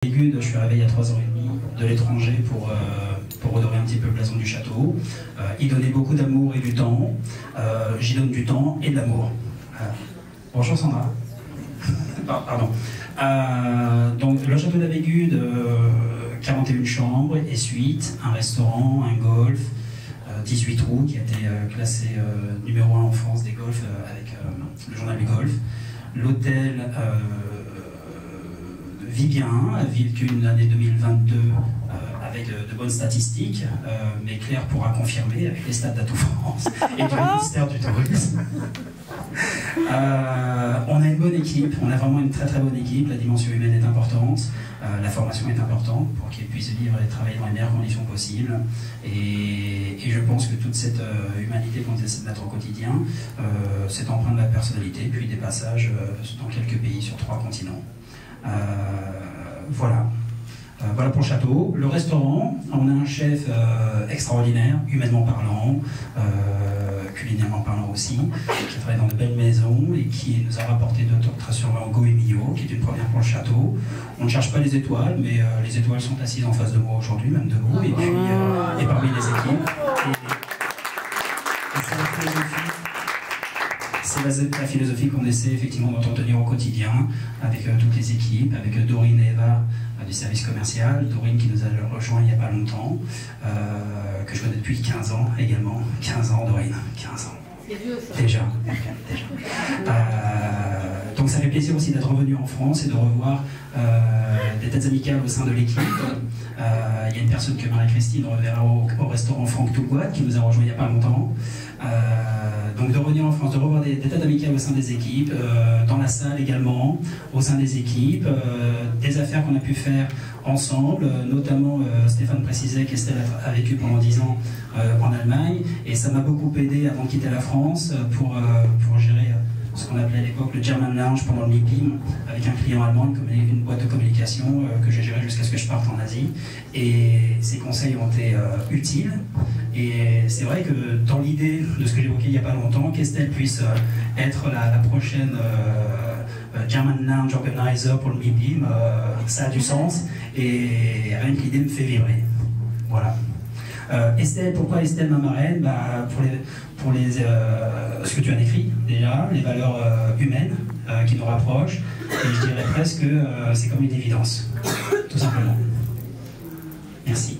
Je suis arrivé il y a 3 ans et demi de l'étranger pour redorer un petit peu le blason du château. Y donner beaucoup d'amour et du temps. J'y donne du temps et de l'amour. Bonjour Sandra. Pardon. Donc le château d'Avegude, 41 chambres et suites, un restaurant, un golf, 18 trous qui a été classé numéro 1 en France des golfs avec le journal du golf. L'hôtel vit bien, a vécu une année 2022 avec de bonnes statistiques, mais Claire pourra confirmer avec les stats d'Atout France et du ministère du Tourisme. On a une bonne équipe, on a vraiment une très très bonne équipe, la dimension humaine est importante, la formation est importante pour qu'ils puissent vivre et travailler dans les meilleures conditions possibles. Et je pense que toute cette humanité qu'on essaie de mettre au quotidien, c'est empreinte de la personnalité, puis des passages dans quelques pays sur 3 continents. Voilà. Voilà pour le château. Le restaurant, on a un chef extraordinaire, humainement parlant, culinairement parlant aussi, qui travaille dans de belles maisons et qui nous a rapporté 2 tortas sur mango et Millau, qui est une première pour le château. On ne cherche pas les étoiles, mais les étoiles sont assises en face de moi aujourd'hui, même debout, et puis et parmi les équipes. C'est la philosophie qu'on essaie effectivement d'entretenir au quotidien avec toutes les équipes, avec Dorine et Eva du service commercial, Dorine qui nous a rejoint il n'y a pas longtemps, que je connais depuis 15 ans également. 15 ans Dorine, 15 ans. Déjà. Donc ça fait plaisir aussi d'être revenu en France et de revoir des têtes amicales au sein de l'équipe. Il y a une personne que Marie-Christine reverra au restaurant Franck Toulouat qui nous a rejoint il n'y a pas longtemps. Donc de revenir en France, de revoir des têtes amicales au sein des équipes, dans la salle également, au sein des équipes, des affaires qu'on a pu faire ensemble, notamment Stéphane précisait qu'Estelle a vécu pendant 10 ans en Allemagne, et ça m'a beaucoup aidé avant de quitter la France pour gérer ce qu'on appelait à l'époque le German Lounge pendant le MIPIM, avec un client allemand, une boîte de communication que j'ai gérée jusqu'à ce que je parte en Asie. Et ces conseils ont été utiles. Et c'est vrai que dans l'idée de ce que j'évoquais il n'y a pas longtemps, qu'Estelle puisse être la prochaine German Lounge Organizer pour le MIPIM, ça a du sens. Et rien que l'idée me fait vibrer. Voilà. Estelle, pourquoi Estelle ma marraine? Pour ce que tu as décrit déjà, les valeurs humaines qui nous rapprochent, et je dirais presque que c'est comme une évidence, tout simplement. Merci.